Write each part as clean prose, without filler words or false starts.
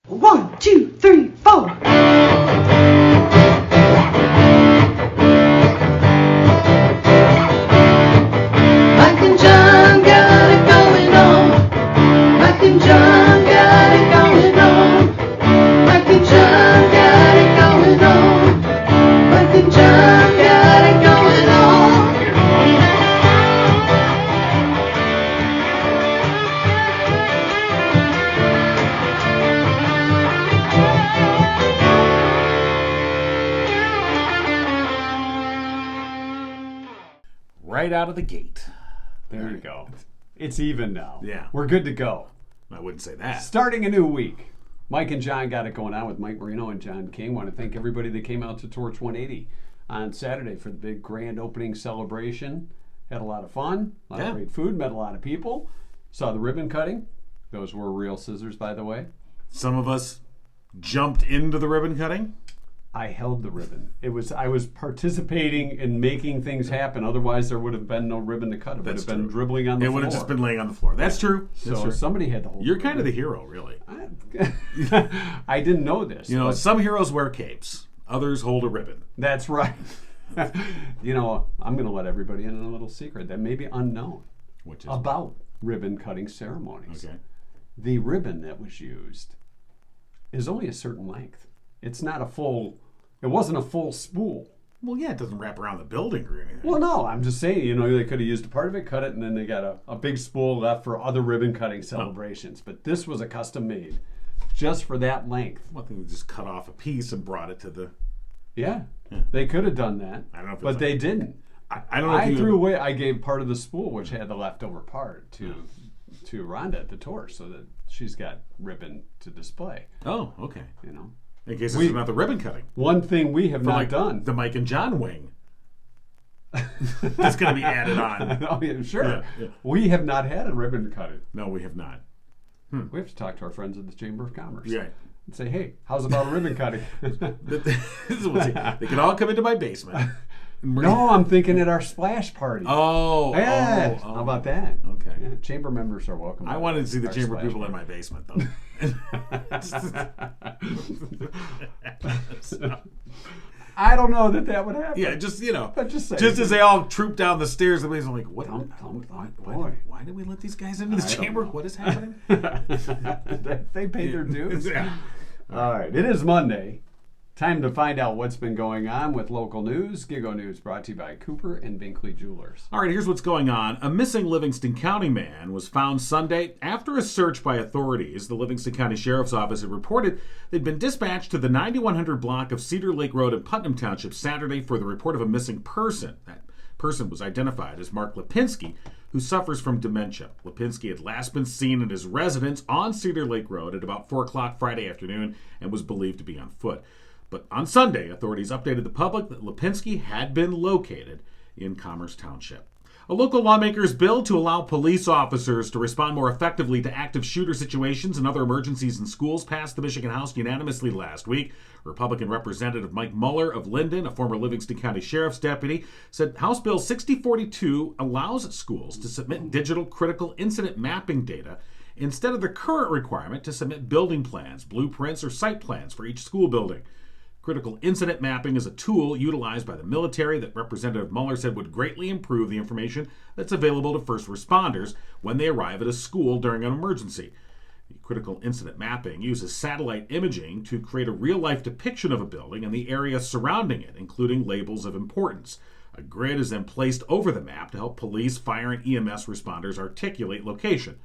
1, 2, 3, 4. Mike and John got it going on. Mike and John got it going on. Mike and John got it going on. Mike and John got it going on. Right out of the gate. There you go. It's even now. Yeah. We're good to go. I wouldn't say that. Starting a new week. Mike and John got it going on with Mike Marino and John King. Want to thank everybody that came out to Torch 180 on Saturday for the big grand opening celebration. Had a lot of fun, a lot of great food, met a lot of people. Saw the ribbon cutting. Those were real scissors, by the way. Some of us jumped into the ribbon cutting. I held the ribbon. I was participating in making things happen. Otherwise, there would have been no ribbon to cut. It would have been dribbling on the floor. It would have just been laying on the floor. That's true. So somebody had to hold. You're kind of the hero, really. I didn't know this. You know, some heroes wear capes. Others hold a ribbon. That's right. You know, I'm going to let everybody in on a little secret that may be unknown about ribbon cutting ceremonies. Okay. The ribbon that was used is only a certain length. It's not a full. It wasn't a full spool. Well, yeah, it doesn't wrap around the building or anything. Well, no, I'm just saying, you know, they could have used a part of it, cut it, and then they got a big spool left for other ribbon cutting celebrations. But this was a custom made just for that length. Well, I think they just cut off a piece and brought it to the... Yeah. They could have done that. I don't know if but they didn't. I don't know if I threw away, I gave part of the spool, which had the leftover part, to Rhonda at the Torch so that she's got ribbon to display. Oh, okay. You know. In case it's not the ribbon cutting. One thing we have not done. The Mike and John wing. That's going to be added on. Oh, yeah, sure. Yeah. We have not had a ribbon cutting. No, we have not. We have to talk to our friends at the Chamber of Commerce. Yeah. And say, hey, how's about a ribbon cutting? They can all come into my basement. No, I'm thinking at our splash party. Yeah. How about that? Okay. Yeah, chamber members are welcome. I wanted to see the chamber people in my basement, though. I don't know that would happen. Yeah, just, you know. Just as they all troop down the stairs, I'm like, what? Why did we let these guys into the chamber? What is happening? They paid their dues. Yeah. All right. It is Monday. Time to find out what's been going on with local news. Gigo News brought to you by Cooper and Binkley Jewelers. All right, here's what's going on. A missing Livingston County man was found Sunday after a search by authorities. The Livingston County Sheriff's Office had reported they'd been dispatched to the 9100 block of Cedar Lake Road in Putnam Township Saturday for the report of a missing person. That person was identified as Mark Lipinski, who suffers from dementia. Lipinski had last been seen at his residence on Cedar Lake Road at about 4 o'clock Friday afternoon and was believed to be on foot. But on Sunday, authorities updated the public that Lipinski had been located in Commerce Township. A local lawmaker's bill to allow police officers to respond more effectively to active shooter situations and other emergencies in schools passed the Michigan House unanimously last week. Republican Representative Mike Muller of Linden, a former Livingston County Sheriff's deputy, said House Bill 6042 allows schools to submit digital critical incident mapping data instead of the current requirement to submit building plans, blueprints, or site plans for each school building. Critical incident mapping is a tool utilized by the military that Representative Muller said would greatly improve the information that's available to first responders when they arrive at a school during an emergency. The critical incident mapping uses satellite imaging to create a real-life depiction of a building and the area surrounding it, including labels of importance. A grid is then placed over the map to help police, fire, and EMS responders articulate location.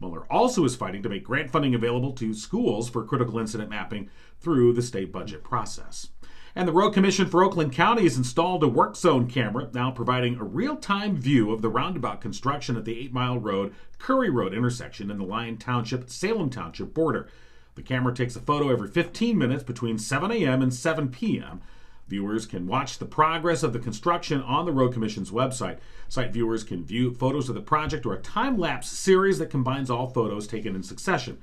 Mueller also is fighting to make grant funding available to schools for critical incident mapping through the state budget process. And the Road Commission for Oakland County has installed a work zone camera, now providing a real-time view of the roundabout construction at the 8 Mile Road, Curry Road intersection in the Lyon Township, Salem Township border. The camera takes a photo every 15 minutes between 7 a.m. and 7 p.m. Viewers can watch the progress of the construction on the Road Commission's website. Site viewers can view photos of the project or a time-lapse series that combines all photos taken in succession.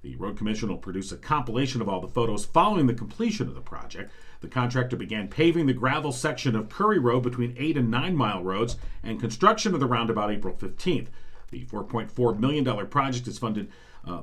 The Road Commission will produce a compilation of all the photos following the completion of the project. The contractor began paving the gravel section of Curry Road between 8 and 9 Mile roads and construction of the roundabout April 15th. The $4.4 million project is funded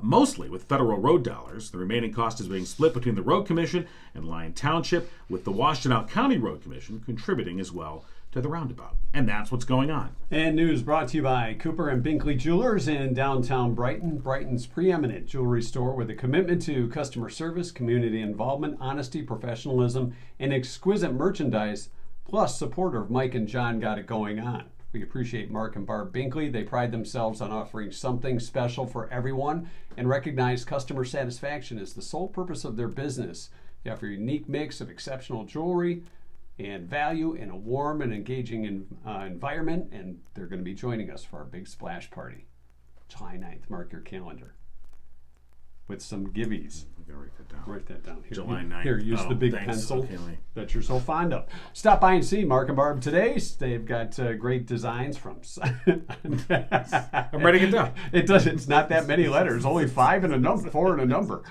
mostly with federal road dollars. The remaining cost is being split between the Road Commission and Lyon Township, with the Washtenaw County Road Commission contributing as well to the roundabout. And that's what's going on. And news brought to you by Cooper and Binkley Jewelers in downtown Brighton, Brighton's preeminent jewelry store with a commitment to customer service, community involvement, honesty, professionalism, and exquisite merchandise, plus supporter of Mike and John Got It Going On. We appreciate Mark and Barb Binkley. They pride themselves on offering something special for everyone and recognize customer satisfaction as the sole purpose of their business. They offer a unique mix of exceptional jewelry and value in a warm and engaging environment, and they're going to be joining us for our big splash party, July 9th. Mark your calendar with some gibbies. I'm going to write that down. Write that down. Here, July 9th. Here, use the big thanks. pencil Okay, that you're so fond of. Stop by and see Mark and Barb today. They've got great designs from. I'm writing it down. It's not that many letters. Only 5 and a number, 4 and a number.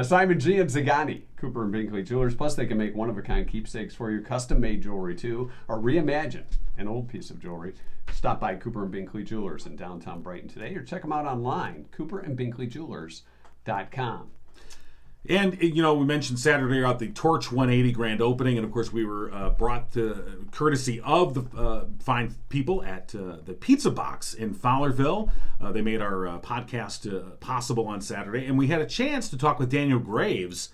Simon G. and Zagani, Cooper and Binkley Jewelers. Plus, they can make one-of-a-kind keepsakes for you, custom-made jewelry too, or reimagine an old piece of jewelry. Stop by Cooper and Binkley Jewelers in downtown Brighton today, or check them out online, cooperandbinkleyjewelers.com. And, we mentioned Saturday at the Torch 180 grand opening, and of course we were brought to courtesy of the fine people at the Pizza Box in Fowlerville. They made our podcast possible on Saturday, and we had a chance to talk with Daniel Graves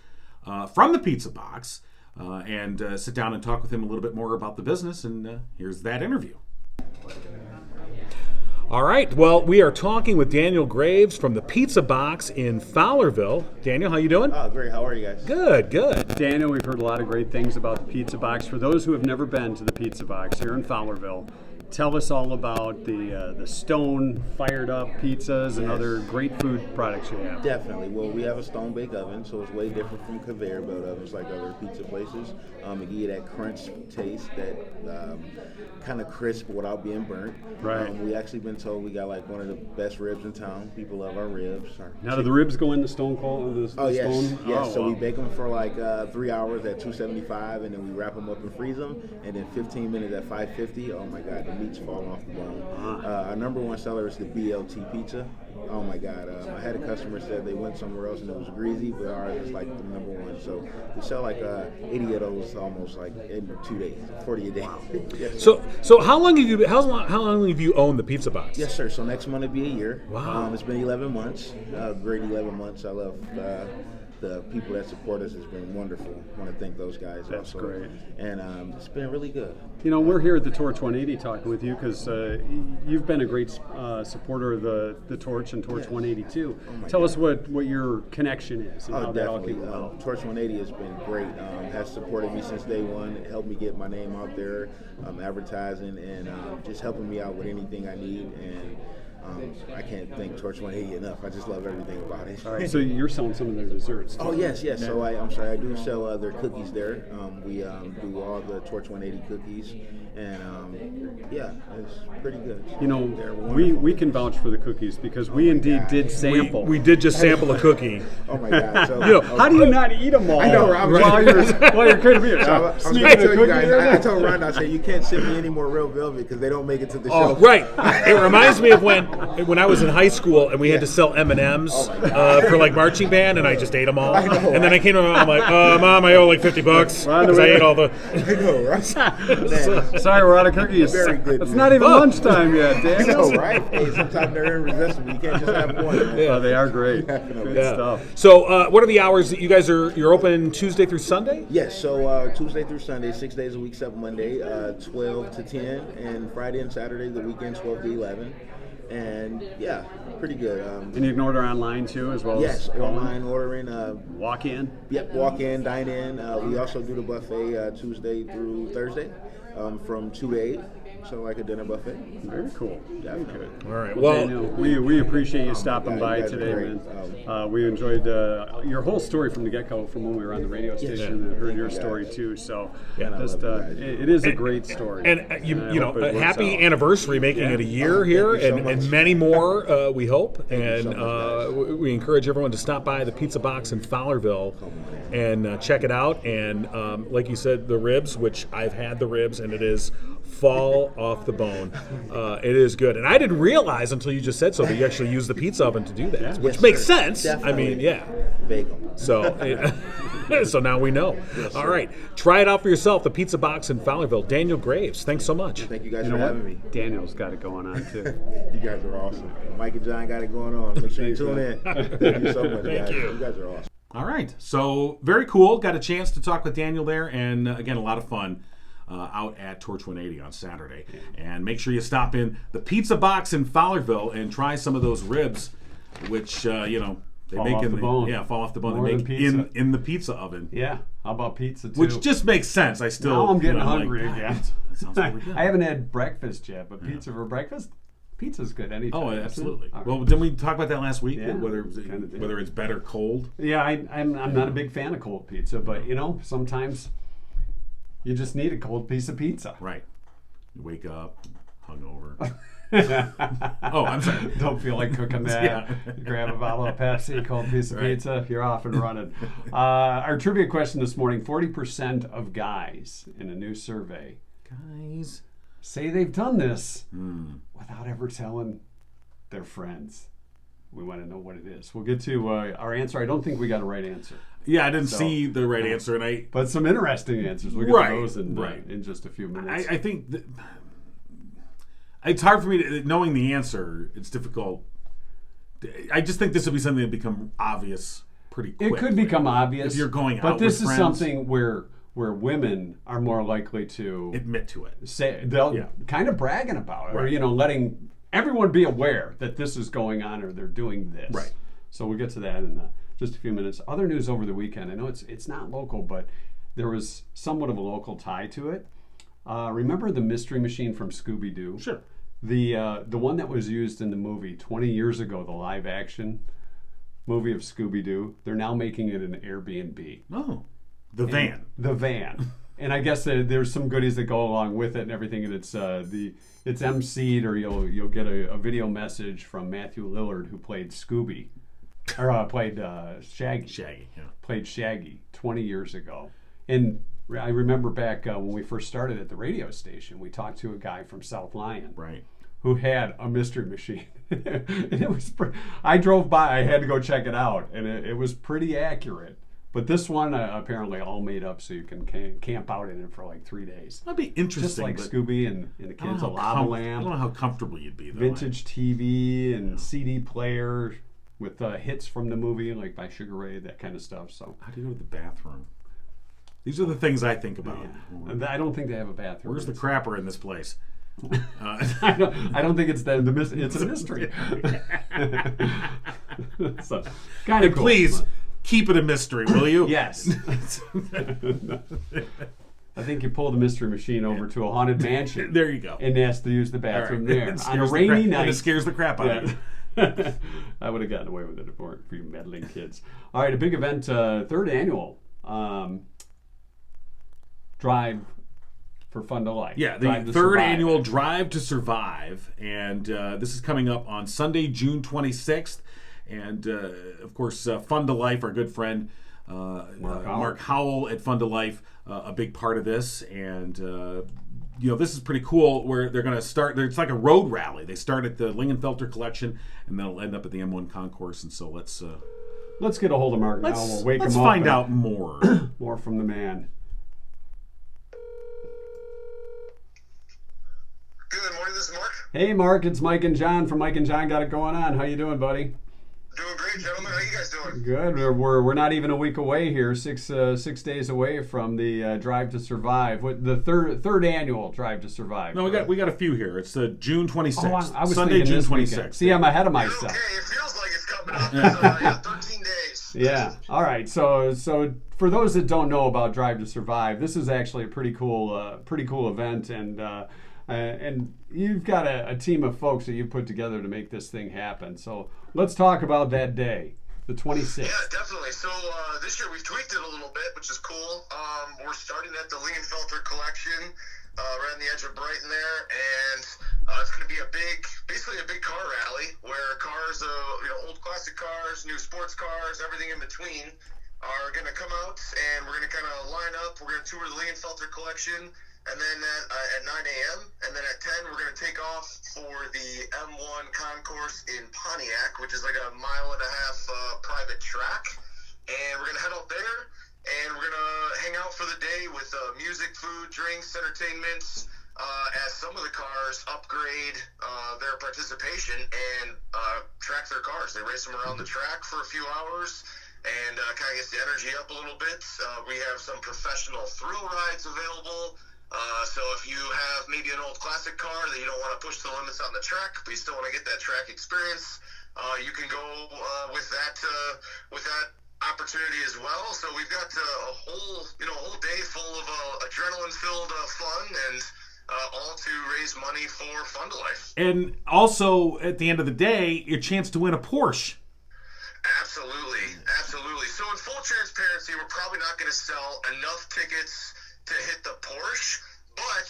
from the Pizza Box and sit down and talk with him a little bit more about the business, and here's that interview. All right. Well, we are talking with Daniel Graves from the Pizza Box in Fowlerville. Daniel, how you doing? Oh, great. How are you guys? Good. Daniel, we've heard a lot of great things about the Pizza Box. For those who have never been to the Pizza Box here in Fowlerville, tell us all about the stone fired up pizzas and other great food products you have. Definitely. Well, we have a stone bake oven, so it's way different from conveyor belt ovens like other pizza places. It gives you that crunch taste, that kind of crisp without being burnt. Right. We actually been told we got like one of the best ribs in town. People love our ribs. Now, do the ribs go in the stone cold? Oh, yes. Stone? Yes. Oh, So wow. we bake them for like 3 hours at 275, and then we wrap them up and freeze them, and then 15 minutes at 550. Oh my God, the meat's falling off the bone. Our number one seller is the BLT pizza. Oh my God, I had a customer said they went somewhere else and it was greasy, but ours is like the number one. So we sell like 80 of those almost like in 2 days, 40 a day. Yes, So how long have you owned the Pizza Box? yes, sir. So next month will be a year. Wow. It's been 11 months. Great 11 months. I love the people that support us. Has been wonderful. I want to thank those guys. That's also. great. And it's been really good. We're here at the Torch 180 talking with you because you've been a great supporter of the Torch and Torch 180 too. Tell us what your connection is and how that all Definitely. came about. Torch 180 has been great. Has supported me since day one. It helped me get my name out there, advertising, and just helping me out with anything I need. And I can't thank Torch 180 enough. I just love everything about it. All right, so you're selling some of their desserts. Oh, yes. So I'm sorry, I do sell their cookies there. We do all the Torch 180 cookies, and it's pretty good. They're We can vouch for the cookies because we indeed did sample. We did just sample a cookie. Oh my God! So, how do you not eat them all? I know, while you're creating beer? I was going to tell you guys. I told Rhonda, I said you can't send me any more Real Velvet because they don't make it to the show. Oh, right. It reminds me of when I was in high school and we had to sell M&Ms for like marching band, and I just ate them all. I know, and then I came home, I'm like, Mom, I owe like $50 because I ate all the. I know, right? Man, Sorry, we're out of cookies. Very good, It's man. not even lunchtime yet, I Daniel. know, right? Hey, sometimes they're irresistible. You can't just have one. Man. Oh, they are great. Definitely. Good stuff. So, what are the hours that you guys you're open Tuesday through Sunday? Yes, so Tuesday through Sunday, 6 days a week, except Monday, 12 to 10, and Friday and Saturday, the weekend, 12 to 11. And yeah, pretty good. And you can order online too, as well Yes, as call online in? ordering. Walk in. Yep, walk in, dine in. We also do the buffet Tuesday through Thursday from 2 to 8. So like a dinner buffet. Very cool. Very Definitely. good. All right. Well, Well, Daniel, we appreciate you stopping God, by you guys are today, great. man. We enjoyed your whole story from the get-go, from when we were on the radio station, and heard your story too. So, Yeah, I just love you guys. it is a great story. and I you know, hope it a works happy out. anniversary, making it a year here, you so and much. many more, we hope. And so much, guys. we encourage everyone to stop by the Pizza Box in Fowlerville and check it out. And like you said, the ribs, which I've had the ribs, and it is fall off the bone. It is good. And I didn't realize until you just said so that you actually use the pizza oven to do that, which Yes, makes sir. sense. Definitely. I mean, yeah. Bagel. So, so now we know. All right. Try it out for yourself. The Pizza Box in Fowlerville. Daniel Graves, thanks so much. Thank you guys You for know having what? me. Daniel's got it going on too. You guys are awesome. Mike and John got it going on. Make sure you tune in. Thank you so much, guys. you. You guys are awesome. All right. So, very cool. Got a chance to talk with Daniel there. And again, a lot of fun. Out at Torch 180 on Saturday. And make sure you stop in the Pizza Box in Fowlerville and try some of those ribs, which, they Fall make off in the bone. Yeah, fall off the bone. More They than make pizza. in the pizza oven. Yeah. How about pizza too? Which just makes sense. I still. Now I'm getting I'm like, hungry "God, again. That sounds really good. I haven't had breakfast yet, but pizza for breakfast? Pizza's good anytime. Oh, isn't it? absolutely. All right. Well, didn't we talk about that last week? Yeah, kinda did. Whether it's better cold. Yeah, I'm not a big fan of cold pizza, but sometimes you just need a cold piece of pizza. Right. You wake up hungover. Oh, I'm sorry. Don't feel like cooking that. Yeah. Grab a bottle of Pepsi, cold piece of Right. pizza, you're off and running. Our trivia question this morning, 40% of guys in a new survey Guys. say they've done this without ever telling their friends. We want to know what it is. We'll get to our answer. I don't think we got a right answer, Yeah, I didn't see the right answer, and but some interesting answers. We'll get Right, to those right. in just a few minutes. I think that it's hard for me to, knowing the answer, it's difficult. I just think this will be something that become obvious pretty quick. It could become obvious if you're going but out this with is friends. something where women are more likely to Admit to it. say they'll Yeah. kind of bragging about it, Right. or letting everyone be aware that this is going on or they're doing this. Right. So we'll get to that in just a few minutes. Other news over the weekend. I know it's not local, but there was somewhat of a local tie to it. Remember the Mystery Machine from Scooby-Doo? Sure. The one that was used in the movie 20 years ago, the live action movie of Scooby-Doo. They're now making it an Airbnb. Oh, the van. The van. And I guess there's some goodies that go along with it and everything, and it's emceed, or you'll get a video message from Matthew Lillard, who played Scooby, or played Shaggy. Shaggy. Yeah. Played Shaggy 20 years ago. And I remember back when we first started at the radio station, we talked to a guy from South Lyon, Right. who had a Mystery Machine. And it was I drove by, I had to go check it out, and it was pretty accurate. But this one apparently all made up, so you can camp out in it for like 3 days. That'd be interesting. Just like but Scooby and the I don't kids, a know how lava I lamp, don't know how comfortable you'd be though. vintage TV and CD player with hits from the movie, like by Sugar Ray, that kind of stuff. So How do you go to the bathroom? These are the things I think about. and I don't think they have a bathroom. Where's the crapper in this place? I don't think it's it's a mystery. So kind of cool. Please keep it a mystery, will you? Yes. I think you pull the Mystery Machine over to a haunted mansion. There you go. And asked to use the All bathroom right. there It on a scares the rainy crap- night. And it scares the crap out of you. Yeah. I would have gotten away with it if it weren't for you meddling kids. All right, a big event, third annual Drive for Fun to Life. Yeah, Drive the to third Survive. annual Drive to Survive, and this is coming up on Sunday, June 26th. And of course, Fun to Life, our good friend Mark Howell at Fun to Life, a big part of this. And this is pretty cool. Where they're going to start. It's like a road rally. They start at the Lingenfelter Collection, and they'll end up at the M1 Concourse. And so let's get a hold of Mark now. We'll wake him up. Let's find and out more. more from the man. Good morning, this is Mark. Hey, Mark, it's Mike and John from Mike and John Got It Going On. How you doing, buddy? Doing great, gentlemen. How you guys doing? Good. We're not even a week away here. 6 days away from the Drive to Survive. What the third annual Drive to Survive? No, we got a few here. It's June 26th. I was Sunday, thinking June this 26th. weekend. See, I'm ahead of You're myself. okay. It feels like it's coming up. It's 13 days. Yeah. All right. So for those that don't know about Drive to Survive, this is actually a pretty cool event, and you've got a team of folks that you put together to make this thing happen. So let's talk about that day, the 26th. Yeah, definitely. So this year we've tweaked it a little bit, which is cool. We're starting at the Lingenfelter Collection, right on the edge of Brighton there, and it's going to be basically a big car rally where cars, old classic cars, new sports cars, everything in between are going to come out, and we're going to kind of line up. We're going to tour the Lingenfelter Collection. and then at 9 a.m., and then at 10, we're going to take off for the M1 concourse in Pontiac, which is like a 1.5 mile private track. And we're going to head out there, and we're going to hang out for the day with music, food, drinks, entertainments, as some of the cars upgrade their participation and track their cars. They race them around the track for a few hours and kind of gets the energy up a little bit. We have some professional thrill rides available. So if you have maybe an old classic car that you don't want to push the limits on the track, but you still want to get that track experience, you can go with that opportunity as well. So we've got a whole day full of adrenaline-filled fun, and all to raise money for Fund a Life. And also, at the end of the day, your chance to win a Porsche. Absolutely. So in full transparency, we're probably not going to sell enough tickets to hit the Porsche, but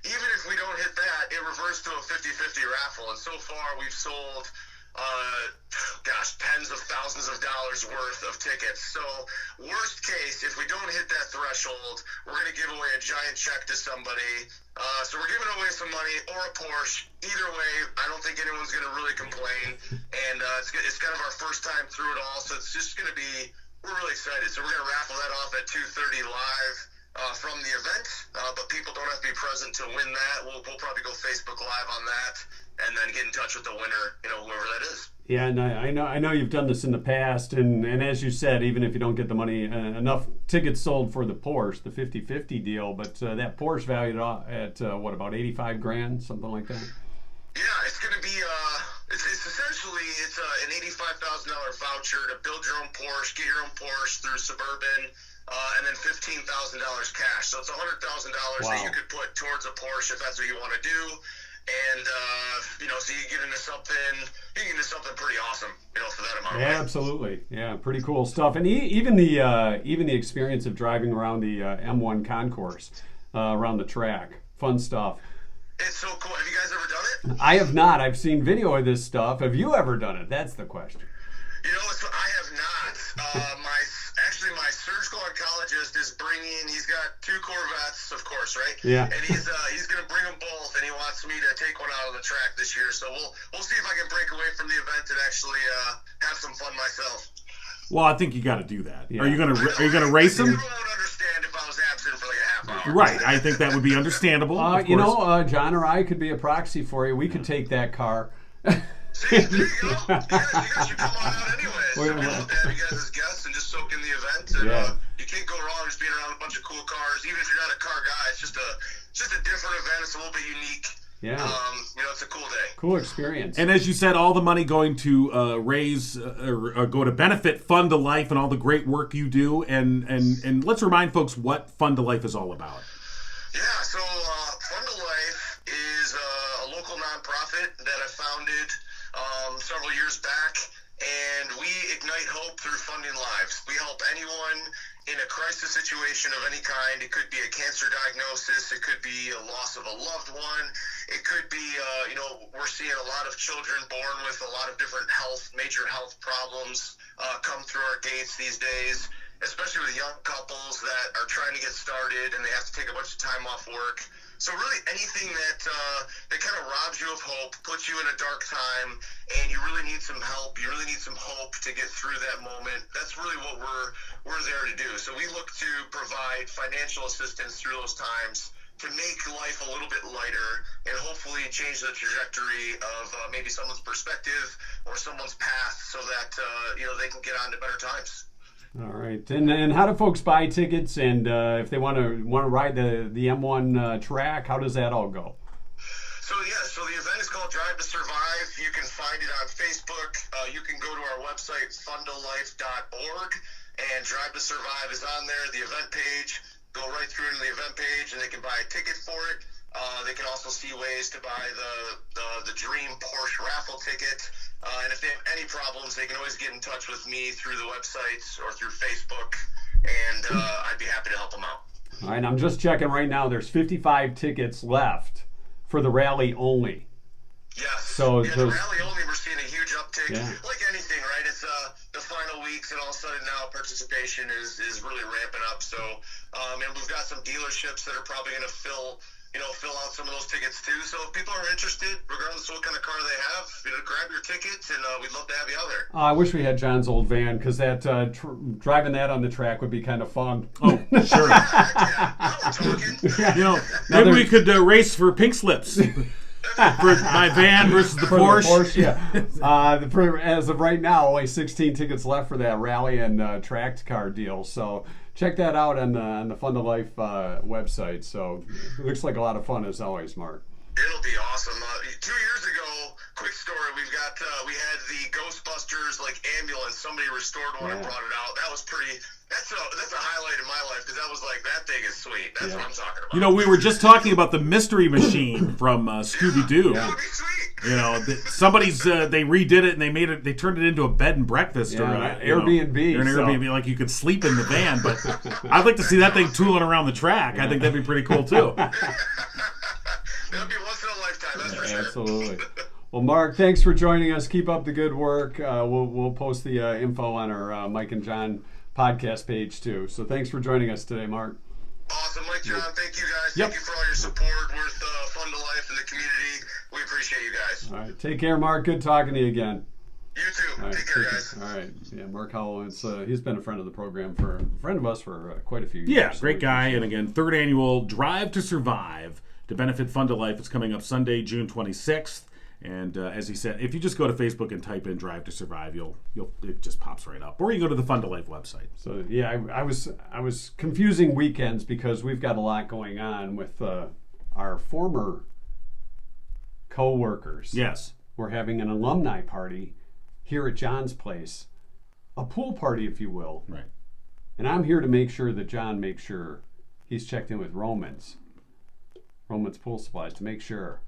even if we don't hit that, it reverts to a 50-50 raffle, and so far we've sold tens of thousands of dollars worth of tickets. So worst case, if we don't hit that threshold, we're going to give away a giant check to somebody. So we're giving away some money or a Porsche. Either way, I don't think anyone's going to really complain. And it's kind of our first time through it all, so it's just going to be, we're really excited. So we're going to raffle that off at 2:30 live from the event, but people don't have to be present to win that. We'll probably go Facebook Live on that, and then get in touch with the winner, whoever that is. Yeah, and I know you've done this in the past, and as you said, even if you don't get the money, enough tickets sold for the Porsche, the 50-50 deal, but that Porsche valued at about $85,000, something like that. Yeah, it's going to be it's essentially an $85,000 voucher to build your own Porsche, get your own Porsche through Suburban. And then $15,000 cash. So it's $100,000 that you could put towards a Porsche if that's what you want to do. And so you get into something pretty awesome, for that amount of money. Absolutely, yeah, pretty cool stuff. And even the experience of driving around the M1 concourse around the track, fun stuff. It's so cool. Have you guys ever done it? I have not. I've seen video of this stuff. Have you ever done it? That's the question. I have not. My surgical oncologist is he's got 2 Corvettes, of course, right? Yeah. And he's going to bring them both, and he wants me to take one out of the track this year. So we'll see if I can break away from the event and actually have some fun myself. Well, I think you got to do that. Yeah. Are you going to race them? Everyone would understand if I was absent for like a half hour. Right. I think that would be understandable. John or I could be a proxy for you. We could take that car. See, there you go. You guys should come on out anyways. We'd love to have you guys as guests and just soak in the event. And you can't go wrong just being around a bunch of cool cars. Even if you're not a car guy, it's just a different event. It's a little bit unique. Yeah. It's a cool day. Cool experience. And as you said, all the money going to raise or go to benefit Fund a Life and all the great work you do. And let's remind folks what Fund a Life is all about. Yeah, so Fund a Life is a local nonprofit that I founded several years back, and we ignite hope through funding lives. We help anyone in a crisis situation of any kind. It could be a cancer diagnosis, it could be a loss of a loved one, it could be we're seeing a lot of children born with a lot of different major health problems come through our gates these days, especially with young couples that are trying to get started and they have to take a bunch of time off work. So really anything that kind of robs you of hope, puts you in a dark time, and you really need some help, you really need some hope to get through that moment, that's really what we're there to do. So we look to provide financial assistance through those times to make life a little bit lighter and hopefully change the trajectory of maybe someone's perspective or someone's path so that they can get on to better times. All right, and how do folks buy tickets? And if they want to ride the M1 track, how does that all go? So the event is called Drive to Survive. You can find it on Facebook. You can go to our website, fundalife.org, and Drive to Survive is on there. The event page, go right through to the event page, and they can buy a ticket for it. They can also see ways to buy the Dream Porsche raffle ticket. And if they have any problems, they can always get in touch with me through the websites or through Facebook, and I'd be happy to help them out. All right, I'm just checking right now. There's 55 tickets left for the rally only. Yes. So the rally only, we're seeing a huge uptick. Yeah. Like anything, right? It's the final week weeks, and all of a sudden now participation is really ramping up. So, and we've got some dealerships that are probably going to fill out some of those tickets too. So if people are interested, regardless of what kind of car they have, grab your tickets, and we'd love to have you out there. I wish we had John's old van, because that driving that on the track would be kind of fun. Oh, sure. Yeah, now we're talking. Maybe we could race for pink slips. For my van versus the Porsche. Yeah. As of right now, only 16 tickets left for that rally and tracked car deal. So check that out on the Fun to Life website. So it looks like a lot of fun as always, Mark. It'll be awesome. 2 years ago, quick story, we had the Ghostbusters ambulance. Somebody restored one and brought it out. That was pretty. That's a highlight in my life, because that was that thing is sweet. That's what I'm talking about. We were just talking about the mystery machine from Scooby-Doo. That would be sweet. Somebody's they redid it and they turned it into a bed and breakfast or Airbnb. Or an Airbnb, like you could sleep in the van. But I'd like to see that thing tooling around the track. I think that'd be pretty cool too. That'd be once in a lifetime, that's for sure. Absolutely. Well, Mark, thanks for joining us. Keep up the good work. We'll post the info on our Mike and John podcast page too. So thanks for joining us today, Mark. Awesome, Mike, John. Thank you guys. Thank you for all your support with Fun to Life and the community. We appreciate you guys. All right, take care, Mark. Good talking to you again. You too. Take care, guys. All right. Yeah, Mark Howell. He's been a friend of the program for quite a few years. Yeah, great guy. And again, 3rd annual Drive to Survive to benefit Fun to Life is coming up Sunday, June 26th. And as he said, if you just go to Facebook and type in Drive to Survive, it just pops right up. Or you can go to the Fun to Life website. So yeah, I was confusing weekends, because we've got a lot going on with our former co-workers. Yes. We're having an alumni party here at John's place, a pool party, if you will. Right. And I'm here to make sure that John makes sure he's checked in with Roman's Pool Supplies to make sure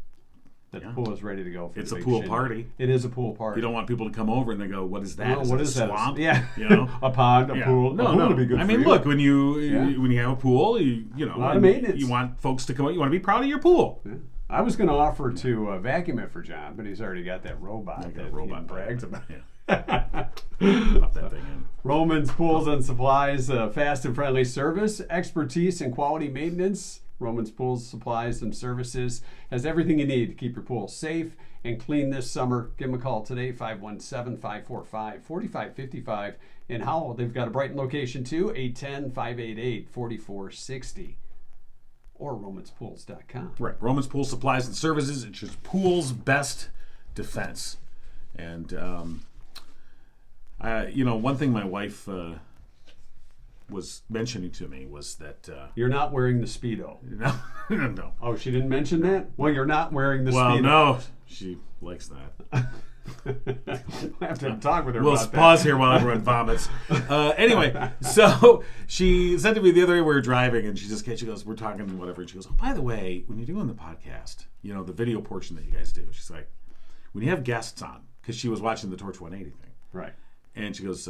that the pool is ready to go for It's the a big pool shindig. party. It is a pool party. You don't want people to come over and they go, "What is that? No, what is that? Swamp?" Yeah. A pond, a pool. No, a pool no. would be good I for mean, you. look, when you have a pool, a lot of maintenance. You want folks to come out. You want to be proud of your pool. Yeah. I was going to offer to vacuum it for John, but he's already got that robot Got that a robot he brags about. Yeah. Pop that thing in. Roman's Pools and Supplies, fast and friendly service, expertise, and quality maintenance. Roman's Pools, Supplies, and Services has everything you need to keep your pool safe and clean this summer. Give them a call today, 517-545-4555. In Howell, they've got a Brighton location too, 810-588-4460. Or romanspools.com. Right. Roman's Pool Supplies and Services. It's just pool's best defense. And, one thing my wife was mentioning to me was that... You're not wearing the Speedo. No. Oh, she didn't mention that? Well, you're not wearing the Speedo. Well, no. She likes that. I have to talk with her we'll about that. pause here while everyone vomits. Anyway, so she said to me the other day we were driving, and she goes, we're talking whatever, and she goes, "Oh, by the way, when you're doing the podcast, the video portion that you guys do," she's like, "when you have guests on," because she was watching the Torch 180 thing, right? And she goes,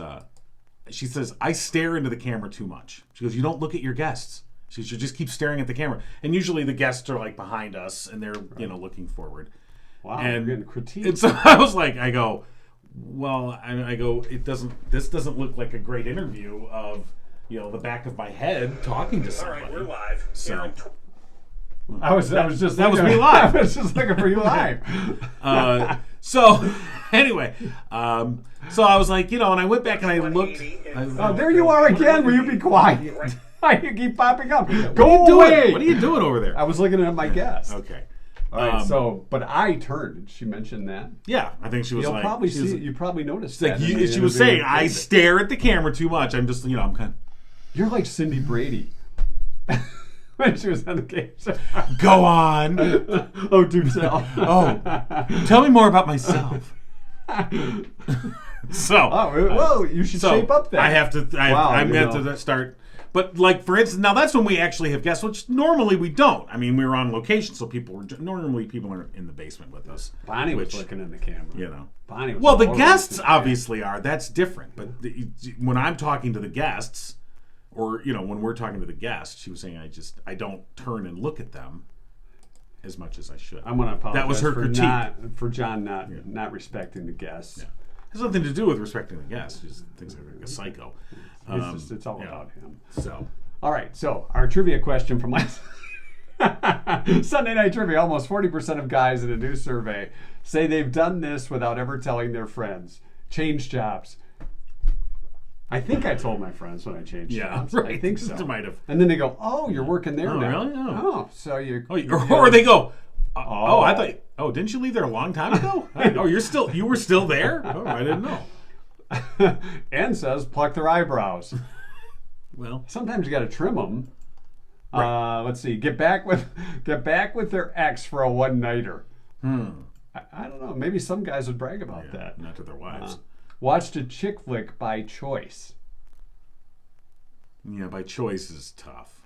she says, "I stare into the camera too much." She goes, "You don't look at your guests." She should just keep staring at the camera, and usually the guests are like behind us, and they're looking forward. Wow, and you're getting critiqued. And so I was like, I go, this doesn't look like a great interview of, the back of my head talking to somebody. All right, we're live. So I was just that was looking- me live. I was just looking for you live. So anyway, so I was like, and I went back and I looked. Oh, there you are again. Will you be quiet? Why you keep popping up? Go What away. are you doing over there? I was looking at my guest. Okay. All right, but I turned. Did she mention that? Yeah, I think she was You probably noticed like that. she was saying, I stare at the camera too much. I'm just, I'm kind of. You're like Cindy Brady. When she was on the game show. Go on. Oh, do tell. Tell me more about myself. Well, you should shape up then. I have to. I'm going to start. But for instance, now that's when we actually have guests, which normally we don't. I mean, we were on location, so people are in the basement with us. Bonnie was looking in the camera. Bonnie was the guests obviously are. That's different. But when I'm talking to the guests, or when we're talking to the guests, she was saying I don't turn and look at them as much as I should. I'm going to apologize that was her critique for John not respecting the guests. Yeah. has nothing to do with respecting the guest. Just thinks like a psycho. It's all about him. So, all right. So our trivia question from last Sunday Night Trivia: almost 40% of guys in a new survey say they've done this without ever telling their friends. Change jobs. I think I told my friends when I changed jobs. Right. I think so. It might have. And then they go, "Oh, you're working there Oh, now." really? Oh, so you. Or they go, "Oh, I thought. Oh, didn't you leave there a long time ago? Oh, you were still there? Oh, I didn't know." Ann says, "Pluck their eyebrows." Well, Sometimes you got to trim them. Right. Let's see. Get back with their ex for a one-nighter. I don't know. Maybe some guys would brag about that. not to their wives. Watched a chick flick by choice. Yeah, by choice is tough.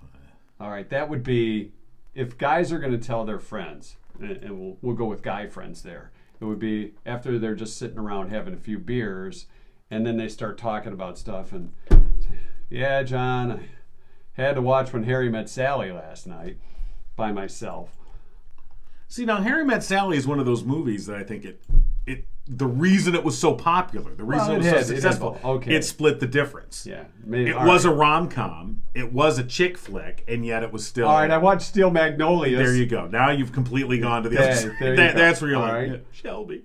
All right, that would be if guys are going to tell their friends, and we'll go with guy friends there. It would be after they're just sitting around having a few beers, and then they start talking about stuff. And yeah, John, I had to watch When Harry Met Sally last night by myself. See, now Harry Met Sally is one of those movies that I think the reason it was so popular, the reason it was so successful, it split the difference. Yeah, it was a rom-com, it was a chick flick, and yet it was still. All right, I watched Steel Magnolias. There you go. Now you've completely gone to the other side. That's where you're like, right. yeah, Shelby.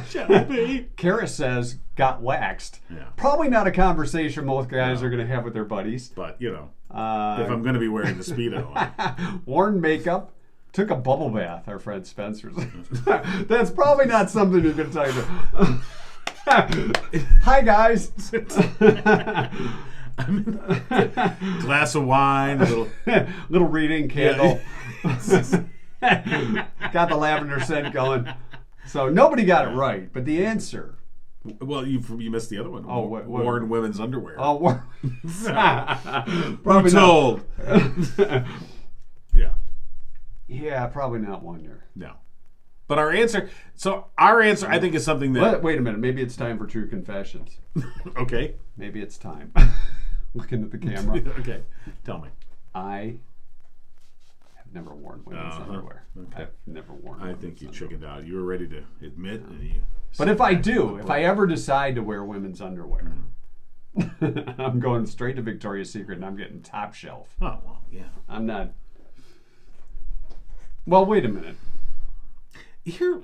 Shelby. Kara says, got waxed. Yeah. Probably not a conversation most guys are going to have with their buddies. But, if I'm going to be wearing the Speedo. Worn makeup. Took a bubble bath, our friend Spencer's. That's probably not something you're going to tell you. Hi, guys. Glass of wine, little reading candle. Got the lavender scent going. So nobody got it right, but the answer. Well, you missed the other one. Oh, what? Worn women's underwear. Oh, Probably told. Yeah. Yeah, probably not wonder. No. But our answer, I think, is something that... Wait a minute. Maybe it's time for true confessions. Okay. Maybe it's time. Looking at the camera. Okay. Tell me. I have never worn women's underwear. Okay. I've never worn I think you chickened out. You were ready to admit. And you but if I do, if I ever decide to wear women's underwear, I'm going straight to Victoria's Secret and I'm getting top shelf. Oh, well, yeah. I'm not... Well, wait a minute. Here,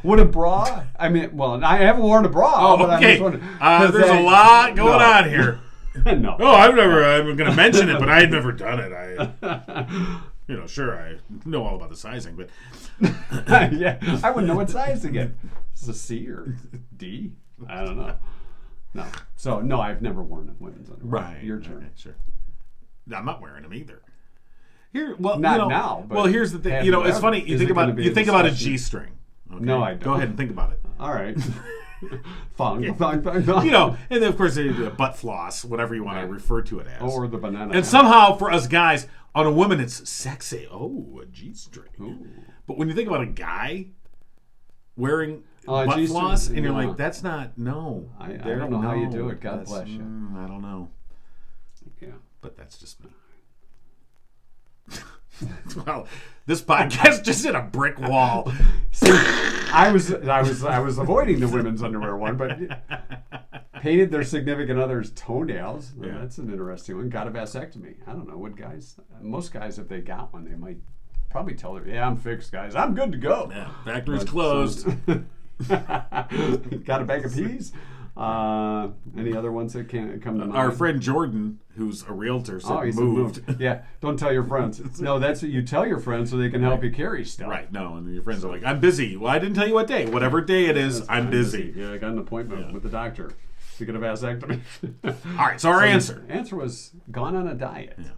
would a bra? I mean, well, I haven't worn a bra. Oh, but okay. There's a lot going on here. No. Oh, I'm going to mention it, but I've never done it. Sure, I know all about the sizing, but yeah, I wouldn't know what size to get. Is it a C or D? I don't know. No. So no, I've never worn a women's underwear. Right. Your turn. Right, sure. I'm not wearing them either. Here, well, not now. But well, here's the thing. It's funny. You think about a G-string. Okay? No, I don't. Go ahead and think about it. All right. Thong. And then of course the butt floss, whatever you want to refer to it as, or the banana. And somehow for us guys, on a woman, it's sexy. Oh, a G-string. Ooh. But when you think about a guy wearing butt floss, and you're like, that's not I don't know how you do it. God bless you. I don't know. Yeah, but that's just me. Well, this podcast just hit a brick wall. See, I was avoiding the women's underwear one, but painted their significant other's toenails. Well, that's an interesting one. Got a vasectomy. I don't know what guys. Most guys, if they got one, they might probably tell her, "Yeah, I'm fixed, guys. I'm good to go." Yeah, factory's closed. Got a bag of peas. Any other ones that can't come to mind? Our friend Jordan, who's a realtor, said moved. Yeah, don't tell your friends. No, that's what you tell your friends so they can help you carry stuff. Right, no, and your friends are like, I'm busy. Well, I didn't tell you what day. Whatever day it is, I'm busy. Yeah, I got an appointment with the doctor to get a vasectomy. All right, so our answer. The answer was gone on a diet. Yeah.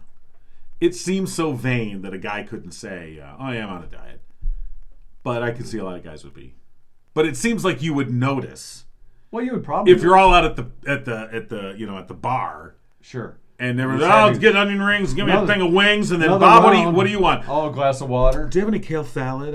It seems so vain that a guy couldn't say, I am on a diet. But I could see a lot of guys would be. But it seems like you would notice. Well, you would probably if you're all out at the bar. Sure. And they were let's get onion rings, give me a thing of wings, and then Bob, what do you want? Oh, a glass of water. Do you have any kale salad?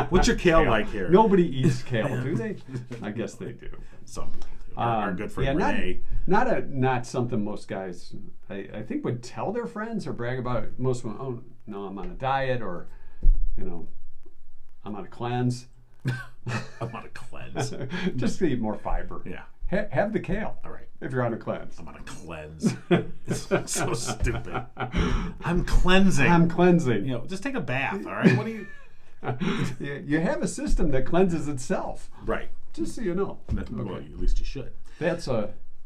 What's your kale like here? Nobody eats kale, do they? I guess they do. Some people do. Our good friend Renee. Not something most guys I think would tell their friends or brag about. Most of them, oh no, I'm on a diet, or I'm on a cleanse. I'm on a cleanse. Just to eat more fiber. Yeah. Have the kale. All right. If you're on a cleanse. I'm on a cleanse. It's so stupid. I'm cleansing. I'm cleansing. Just take a bath, all right? What do you... You have a system that cleanses itself. Right. Just so you know. Well, at least you should. That's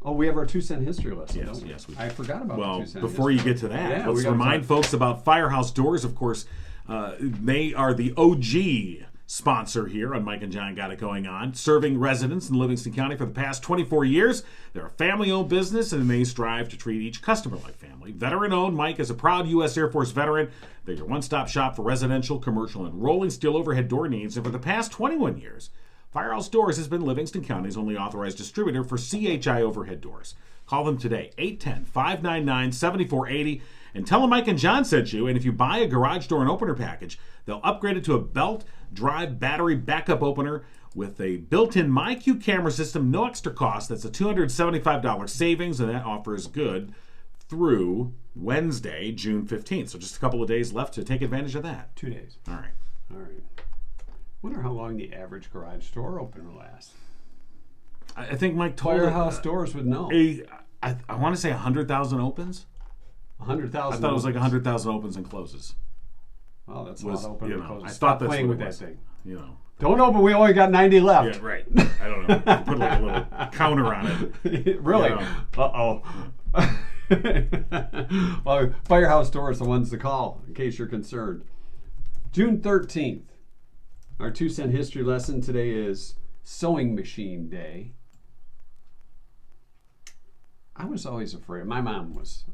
we have our 2-cent history lesson. Yes, don't we? yes, we do. I forgot about the 2 cent. Before you get to that, Yeah, let's remind folks about Firehouse Doors. Of course, they are the OG sponsor here on Mike and John Got It Going On, serving residents in Livingston County for the past 24 years. They're a family-owned business, and they strive to treat each customer like family. Veteran-owned, Mike is a proud U.S. Air Force veteran. They're your one-stop shop for residential, commercial, and rolling steel overhead door needs. And for the past 21 years, Firehouse Doors has been Livingston County's only authorized distributor for CHI overhead doors. Call them today, 810-599-7480, and tell them Mike and John sent you. And if you buy a garage door and opener package, they'll upgrade it to a belt drive battery backup opener with a built-in MyQ camera system, no extra cost. That's a $275 savings, and that offer is good through Wednesday, June 15th. So just a couple of days left to take advantage of that. 2 days. All right. Wonder how long the average garage door opener lasts. I think Mike told Firehouse Doors would know. I want to say 100,000 opens. 100,000. I thought it was like 100,000 opens and closes. Oh, that's a lot of open and close. I Stop thought that's playing what with it that was. thing. Don't open. We only got 90 left. Yeah, right. I don't know. Put like a little counter on it. Really? Uh-oh. Well, Firehouse Doors, the ones to call, in case you're concerned. June 13th. Our 2-cent history lesson today is Sewing Machine Day. I was always afraid. My mom was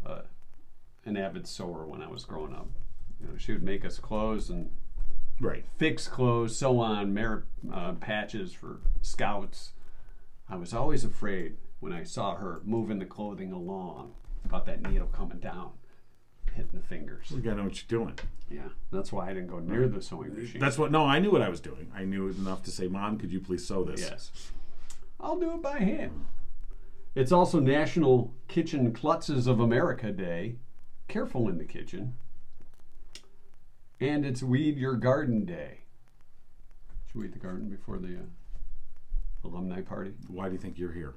an avid sewer when I was growing up. She would make us clothes and fix clothes, sew on merit patches for scouts. I was always afraid when I saw her moving the clothing along about that needle coming down, hitting the fingers. You gotta know what you're doing. Yeah, that's why I didn't go near the sewing machine. I knew what I was doing. I knew enough to say, Mom, could you please sew this? Yes. I'll do it by hand. It's also National Kitchen Klutzes of America Day. Careful in the kitchen. And it's Weed Your Garden Day. Should we weed the garden before the alumni party? Why do you think you're here?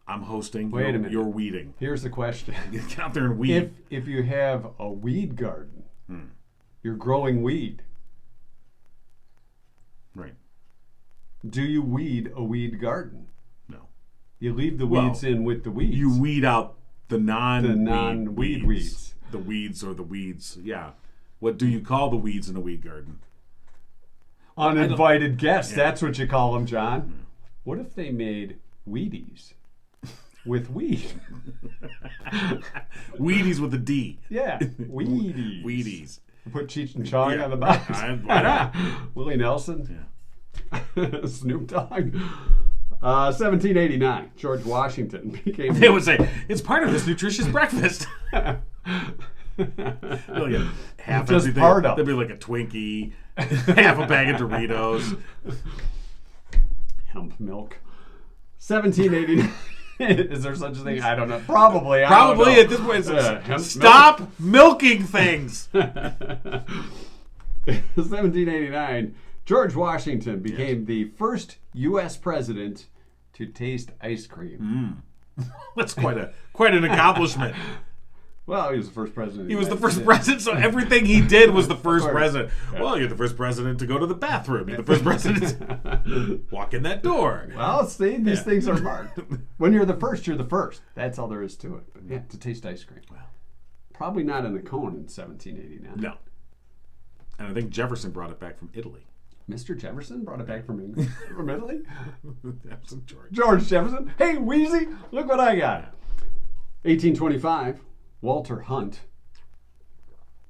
I'm hosting. Wait a minute. You're weeding. Here's the question. Get out there and weed. If you have a weed garden, you're growing weed. Right. Do you weed a weed garden? No. You leave the weeds in with the weeds. You weed out the non-weed weeds. The weeds or the weeds. Yeah. What do you call the weeds in a weed garden? Uninvited guests. Yeah. That's what you call them, John. What if they made Wheaties with weed? Wheaties with a D. Yeah. Wheaties. Wheaties. Put Cheech and Chong on the box. Why not? Willie Nelson. Yeah. Snoop Dogg. 1789. George Washington became... They would say, it's part of this nutritious breakfast. Well, yeah, half just everything. Part of. There'd be like a Twinkie, half a bag of Doritos. Hemp milk. 1789. Is there such a thing? I don't know. Probably. Probably at this point. Stop milking things. 1789. George Washington became the first U.S. president to taste ice cream. That's quite an accomplishment. Well, he was the first president. He was the first president, so everything he did was the first president. Yeah. Well, you're the first president to go to the bathroom. You're the first president to walk in that door. Well, see, these things are marked. When you're the first, you're the first. That's all there is to it. But yeah, to taste ice cream. Well, probably not in a cone in 1789. No. And I think Jefferson brought it back from Italy. Mr. Jefferson brought it back from England? From Italy? That was George. George Jefferson. Hey, Wheezy, look what I got. 1825. Walter Hunt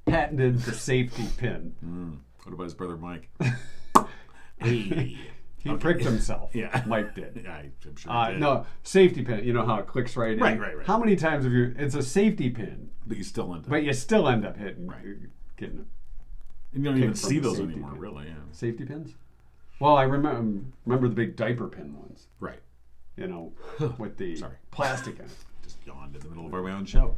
patented the safety pin. What about his brother Mike? Hey. He pricked himself. Yeah. Mike did. Yeah, I'm sure he did. No, safety pin. You know how it clicks right in? Right. How many times have you... It's a safety pin. But you still end up hitting. Right. Getting it. And you don't even see those anymore, really. Yeah. Safety pins? Well, I remember the big diaper pin ones. Right. You know, with the plastic in it. Just yawned in the middle of our own show.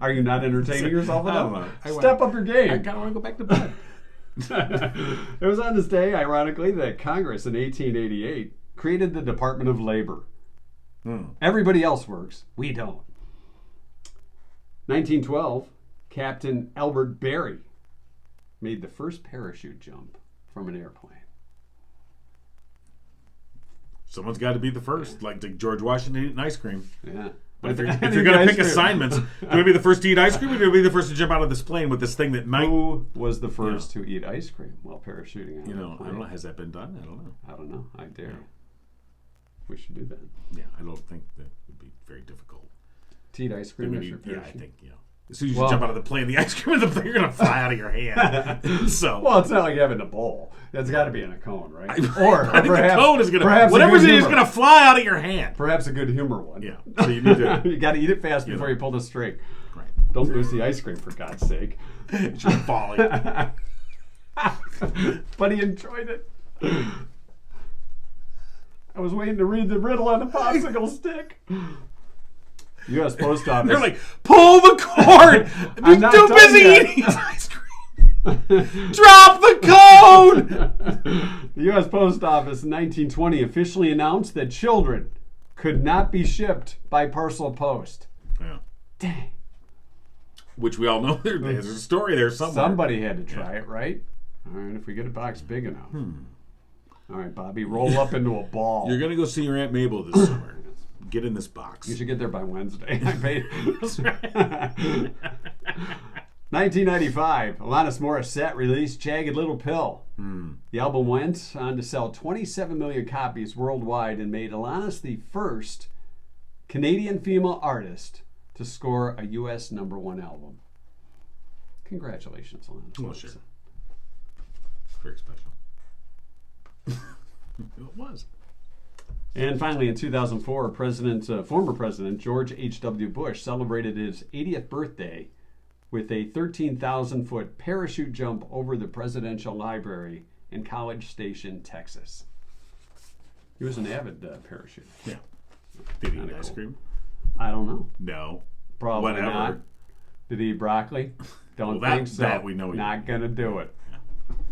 Are you not entertaining yourself enough? I don't know. Step up your game. I kind of want to go back to bed. It was on this day, ironically, that Congress in 1888 created the Department of Labor. Everybody else works. We don't. 1912, Captain Albert Berry made the first parachute jump from an airplane. Someone's got to be the first, like George Washington eating ice cream. Yeah. But if you're going to pick assignments, do you want to be the first to eat ice cream, or do you want to be the first to jump out of this plane with this thing that might... Who was the first to eat ice cream while parachuting out of the I plane? don't know. Has that been done? I don't know. I dare you. We should do that. Yeah, I don't think that would be very difficult. To eat ice cream as your Yeah, I parachute? think, as soon as you jump out of the plane, the ice cream and the you're going to fly out of your hand. So, Well, it's not like having a bowl. That's got to be in a cone, right? I think the cone is going to... perhaps Whatever's a in good it is humor. going to fly out of your hand. Perhaps a good humor one. Yeah, so you need to... You got to eat it fast before you pull the string. Right. Don't lose the ice cream, for God's sake. It's just falling. But he enjoyed it. I was waiting to read the riddle on the popsicle stick. U.S. Post Office. They're like, pull the cord! I'm You're not too done busy yet. eating his ice cream! Drop the cone! The U.S. Post Office in 1920 officially announced that children could not be shipped by parcel post. Yeah. Dang. Which we all know there's a story there somewhere. Somebody had to try it, right? All right, if we get a box big enough. All right, Bobby, roll up into a ball. You're going to go see your Aunt Mabel this summer. Get in this box. You should get there by Wednesday. I paid. That's right. 1995, Alanis Morissette released Jagged Little Pill. The album went on to sell 27 million copies worldwide and made Alanis the first Canadian female artist to score a U.S. #1 album. Congratulations, Alanis. Well, sure. Very special. It was. And finally, in 2004, former President George H.W. Bush celebrated his 80th birthday with a 13,000-foot parachute jump over the Presidential Library in College Station, Texas. He was an avid parachuter. Yeah. Did he eat Kinda ice cool. cream? I don't know. No. Probably Whatever. not. Did he eat broccoli? Don't Well, think so. that we know he Not going to do it.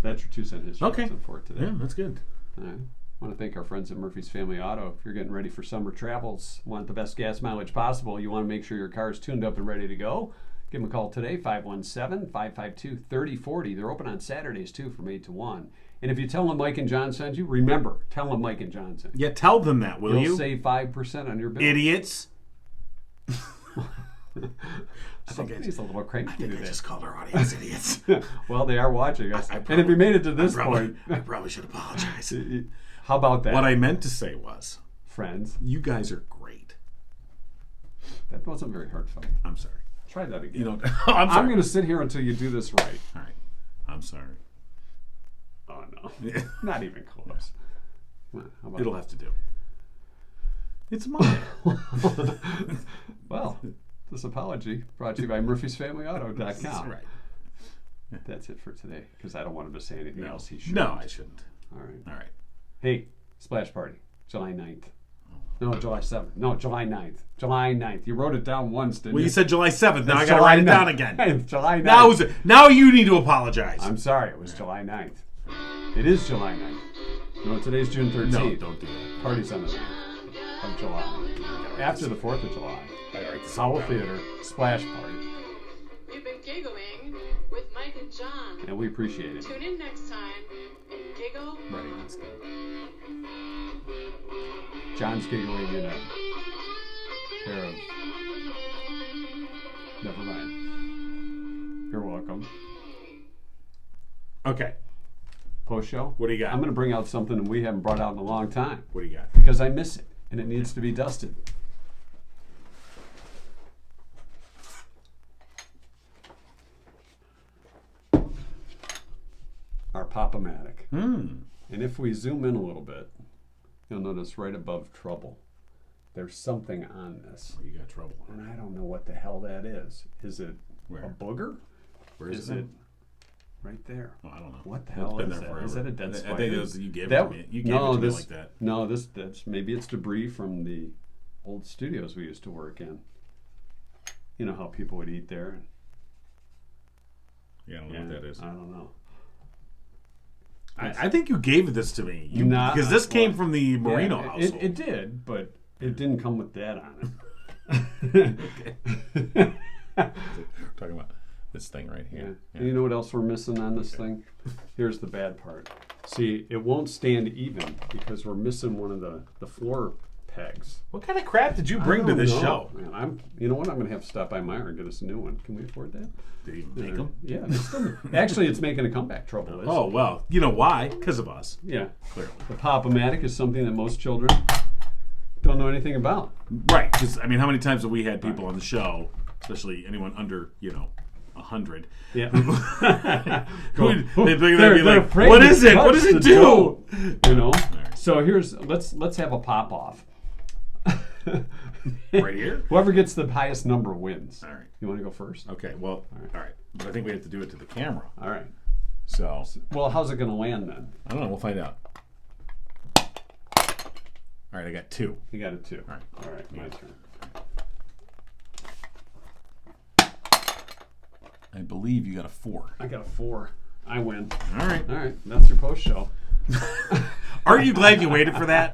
That's your 2 cent history Okay. lesson for today. Yeah, that's good. All right. I want to thank our friends at Murphy's Family Auto. If you're getting ready for summer travels, want the best gas mileage possible, you want to make sure your car is tuned up and ready to go, give them a call today, 517-552-3040. They're open on Saturdays, too, from 8 to 1. And if you tell them Mike and John sent you, remember, tell them Mike and John sent you. Yeah, tell them that, will You'll you? save 5% on your bill. Idiots. Somebody's a little cranky I today. just called our audience idiots. Well, they are watching us. I And if you made it to this point, I probably should apologize. how about that, What I meant to say was, friends? you guys are great. That wasn't very heartfelt. I'm sorry. Try that again. You know, I'm I'm sorry. going to sit here until you do this right. All right. I'm sorry. Oh, no. Not even close. Come on, how about It'll have to do. It's mine. Well, this apology brought to you by Murphy'sFamilyAuto.com. That's right. That's it for today, because I don't want him to say anything else he should. No, I shouldn't. All right. All right. Hey, Splash Party, July 9th. No, July 7th. No, July 9th. July 9th. You wrote it down once, didn't Well, you? you said July 7th. Now It's I got to July write it down 9th. again. It's July 9th. Now you need to apologize. I'm sorry, it was July 9th. It is July 9th. No, today's June 13th. No, don't do that. Party's on the 9th of July. After the 4th of July. Owl Theater, Splash Party. You've been giggling with Mike and John. And we appreciate it. Tune in next time and giggle. Right, that's good. John's giggling in a pair of... Never mind. You're welcome. Okay. Post show? What do you got? I'm going to bring out something we haven't brought out in a long time. What do you got? Because I miss it, and it needs to be dusted. Our Pop-O-Matic. And if we zoom in a little bit, you'll notice right above trouble, there's something on this. You got trouble. And I don't know what the hell that is. Is it Where? a booger? Where Is it right there? Well, I don't know. What the It's hell been is there that? forever. Is that a dead I spider? think it was, you gave That- it to me. You gave no, it to this, me like that. No, that's maybe it's debris from the old studios we used to work in. You know how people would eat there. Yeah, I don't know what that is. I don't know. I think you gave this to me Nah, because this came well, from the Marino yeah, household. It did, but it didn't come with that on it. Talking about this thing right Yeah. here. And you know what else we're missing on this thing? Here's the bad part. See, it won't stand even because we're missing one of the floor pegs. What kind of crap did you bring to this show? Man, you know what? I'm going to have to stop by Meyer and get us a new one. Can we afford that? Did you make them? Yeah. Actually, it's making a comeback. Trouble is. Oh, well, you know why? Because of us. Yeah. Clearly. The Pop-O-Matic is something that most children don't know anything about. Right. Because, I mean, how many times have we had people on the show, especially anyone under, 100? Yeah. They'd be They're like, afraid what to is it? What touch does it the do? dough. You know? Right. So let's have a pop-off. Right here? Whoever gets the highest number wins. All right. You want to go first? Okay, well, all right. But I think we have to do it to the camera. All right. So, Well, how's it going to land then? I don't know. We'll find out. All right, I got 2. You got it too. All right. All right, my turn. I believe you got a 4. I got a 4. I win. All right. All right, that's your post show. Aren't you glad you waited for that?